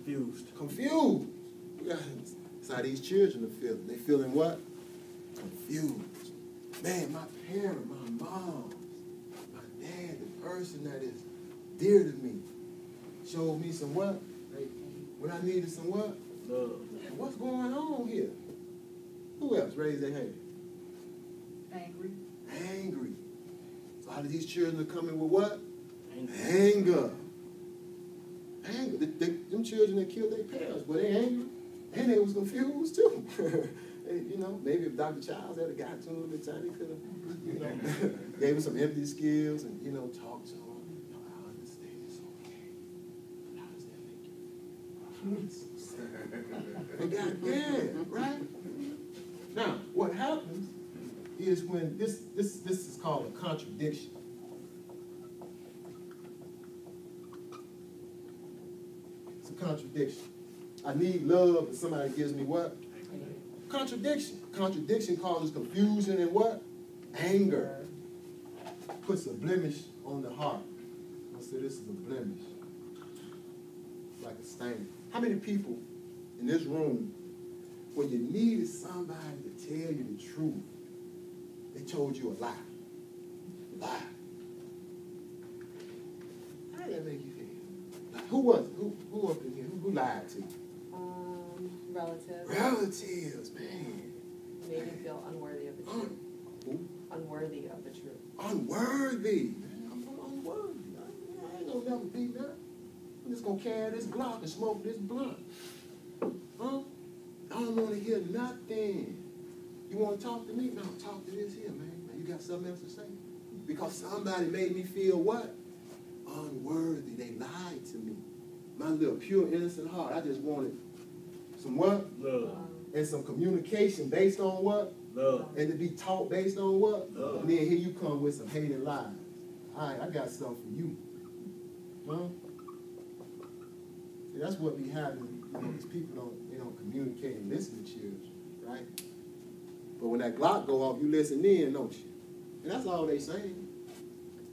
Confused. Confused. That's how these children are feeling. They feeling what? Confused. Man, my parent, my mom, my dad, the person that is dear to me, showed me some what? When I needed some what? Love. What's going on here? Who else? Raise their hand. Angry. Angry. So a lot of these children are coming with what? Anger. Anger. Them children that killed their parents, were they angry? And they was confused too. You know, maybe if Dr. Childs had got to him at the time, he could have, you know, gave him some empathy skills and, you know, talked to him. You know, I understand it's okay. But how does that make you? They got mad, right? Now, what happens is when this is called a contradiction. It's a contradiction. I need love, but somebody gives me what? Contradiction. Contradiction causes confusion and what? Anger. Puts a blemish on the heart. I say this is a blemish. Like a stain. How many people in this room, when you needed somebody to tell you the truth, they told you a lie? Lie. How did that make you feel? Like, who was it? Who up in here? Who lied to you? Relatives. Relatives, man. Made me feel unworthy of the truth. Unworthy of the truth. Unworthy. Man, I'm unworthy. I ain't gonna never be that. I'm just gonna carry this Glock and smoke this blunt. Huh? I don't want to hear nothing. You want to talk to me? No, talk to this here, man. You got something else to say? Because somebody made me feel what? Unworthy. They lied to me. My little pure, innocent heart. I just wanted some what? Love. And some communication based on what? Love. And to be taught based on what? Love. And then here you come with some hated lies. All right, I got something for you. Huh? See, that's what be happening. You know, these people don't communicate and listen to children, right? But when that Glock go off, you listen in, don't you? And that's all they saying.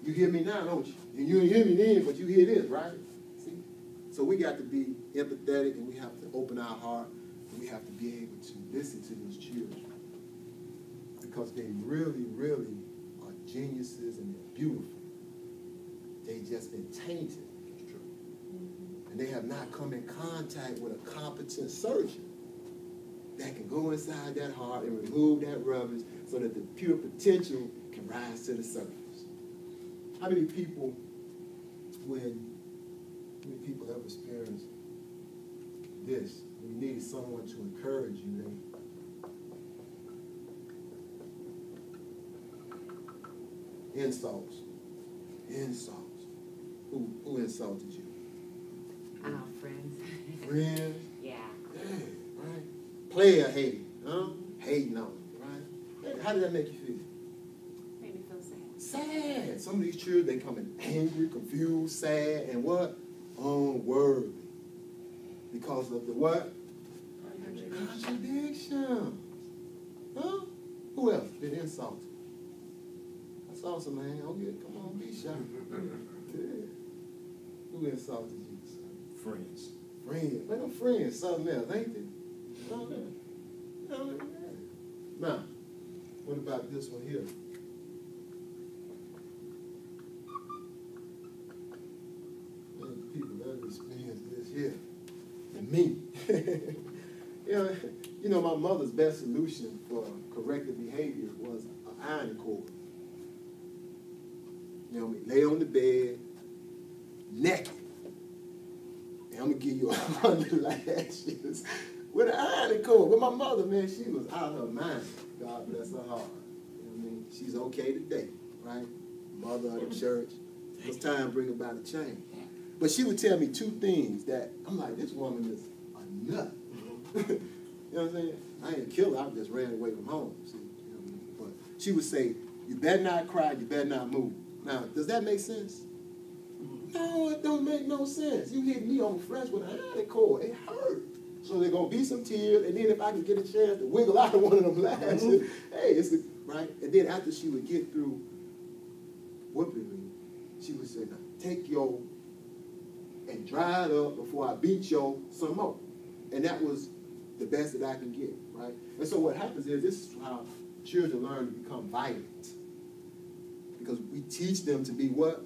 You hear me now, don't you? And you didn't hear me then, but you hear this, right? See? So we got to be empathetic, and we have to open our heart, and we have to be able to listen to these children. Because they really, really are geniuses and they're beautiful. They just been tainted. That's true. And they have not come in contact with a competent surgeon that can go inside that heart and remove that rubbish so that the pure potential can rise to the surface. How many people have experienced this? When you needed someone to encourage you, insults. Who insulted you? Our friends. Friends? Yeah. Yeah, right. Player hating, huh? Hating on you, right? How did that make you feel? Made me feel sad. Sad. Some of these children, they come in angry, confused, sad, and what? Unworthy. Because of the what? Contradiction. Huh? Who else been insulted? I saw some man. Okay, come on, be shy. Yeah. Who insulted you? Friends. Friends. Man, them friends, something else, ain't they? Something else. Now, what about this one here? Man, people that have experienced this here. And me. You know, my mother's best solution for corrective behavior was an ironing cord. You know, lay on the bed, naked. And I'm going to give you 100 lashes with an ironing cord. But my mother, man, she was out of her mind. God bless her heart. You know what I mean? She's okay today, right? Mother of the church. It's time to bring about a change. But she would tell me two things that I'm like, this woman is a nut. You know what I'm saying? I ain't killed her, I just ran away from home. See? You know what I mean? But she would say, you better not cry, you better not move. Now, does that make sense? No, it don't make no sense. You hit me on the flesh with an ironing cord. It hurt. So there's going to be some tears, and then if I can get a chance to wiggle out of one of them lashes, hey, it's the, right? And then after she would get through whooping me, she would say, now, take your, and and dry it up before I beat you some more. And that was the best that I can get, right? And so what happens is, this is how children learn to become violent. Because we teach them to be what?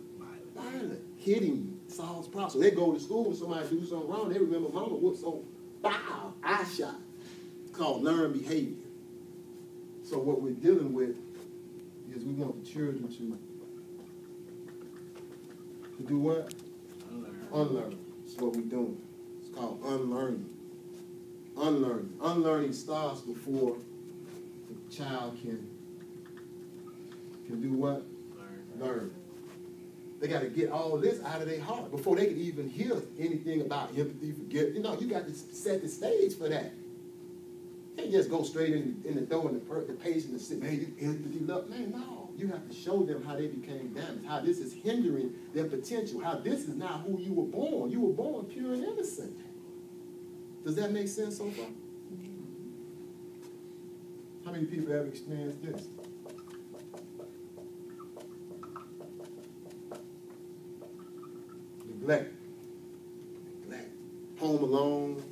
Violent. Hitting solves problems. So they go to school and somebody do something wrong, they remember mama whooped so, bow, eye shot. It's called learned behavior. So what we're dealing with is we want the children to do what? Unlearn. That's what we're doing. It's called unlearning. Unlearning. Unlearning starts before the child can do what? Learn. They got to get all this out of their heart before they can even hear anything about empathy, forgiveness. You know, you got to set the stage for that. You can't just go straight in the door and the patient and say, man, you empathy, love. Man, no. You have to show them how they became damaged, how this is hindering their potential, how this is not who you were born. You were born pure and innocent. Does that make sense so far? How many people have experienced this? Neglect. Home alone.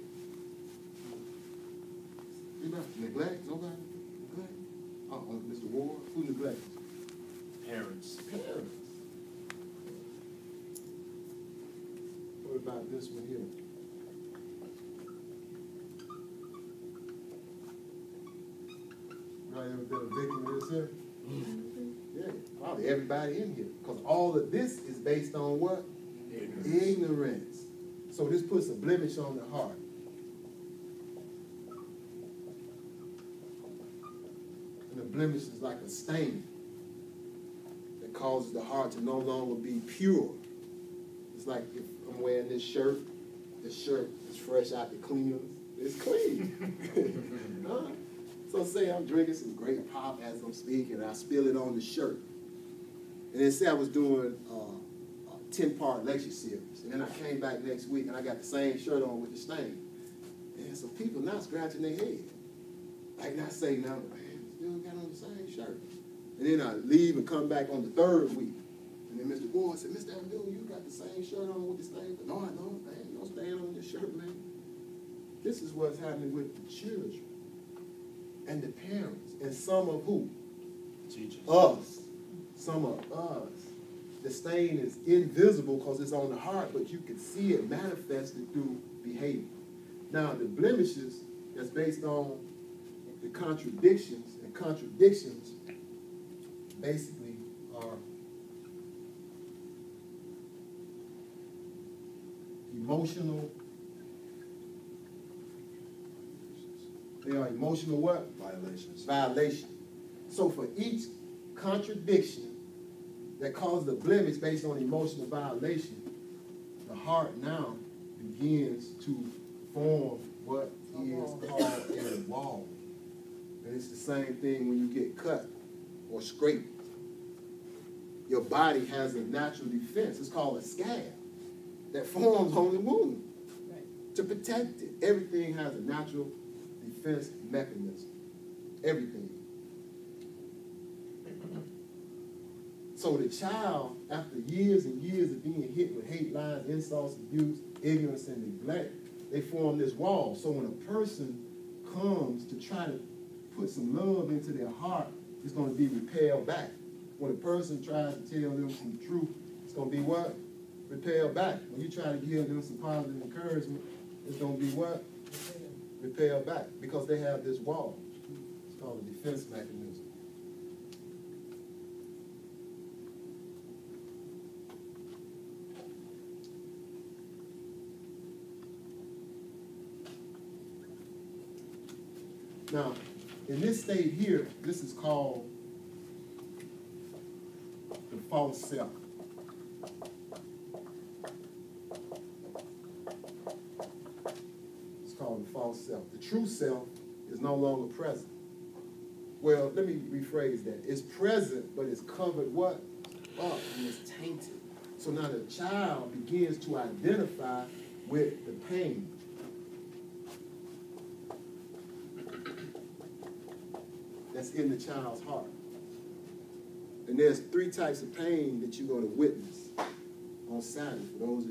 Anybody? Neglect? Nobody? Neglect? Mr. Ward? Who neglects? Parents. Parents. What about this one here? Anybody ever been a victim of this here? Yeah, probably everybody in here. Because all of this is based on what? Ignorance. So this puts a blemish on the heart. And the blemish is like a stain that causes the heart to no longer be pure. It's like if I'm wearing this shirt is fresh out the cleaners. It's clean. Huh? So say I'm drinking some great pop as I'm speaking, and I spill it on the shirt. And then say I was doing a 10-part lecture series, and then I came back next week, and I got the same shirt on with the stain. And so people not scratching their head. Like not saying, no, man, still got on the same shirt. And then I leave and come back on the third week. And then Mr. Boyd said, Mr. Abdul, you got the same shirt on with the stain? No, I don't, man. You don't stain on your shirt, man. This is what's happening with the children and the parents, and some of who? Teachers. Us. Some of us. The stain is invisible because it's on the heart, but you can see it manifested through behavior. Now, the blemishes that's based on the contradictions, and contradictions basically are emotional. They are emotional what? Violations. Violation. So for each contradiction that causes a blemish based on emotional violation, the heart now begins to form what is called a wall. And it's the same thing when you get cut or scraped. Your body has a natural defense. It's called a scab that forms on the wound to protect it. Everything has a natural defense mechanism. Everything. So the child, after years and years of being hit with hate, lies, insults, abuse, ignorance, and neglect, they form this wall. So when a person comes to try to put some love into their heart, it's going to be repelled back. When a person tries to tell them some truth, it's going to be what? Repelled back. When you try to give them some positive encouragement, it's going to be what? Repelled back. Because they have this wall. It's called a defense mechanism. Now, in this state here, this is called the false self. It's called the false self. The true self is no longer present. Well, let me rephrase that. It's present, but it's covered what? Up, and it's tainted. So now the child begins to identify with the pain. That's in the child's heart. And there's 3 types of pain that you're going to witness on Saturday for those of you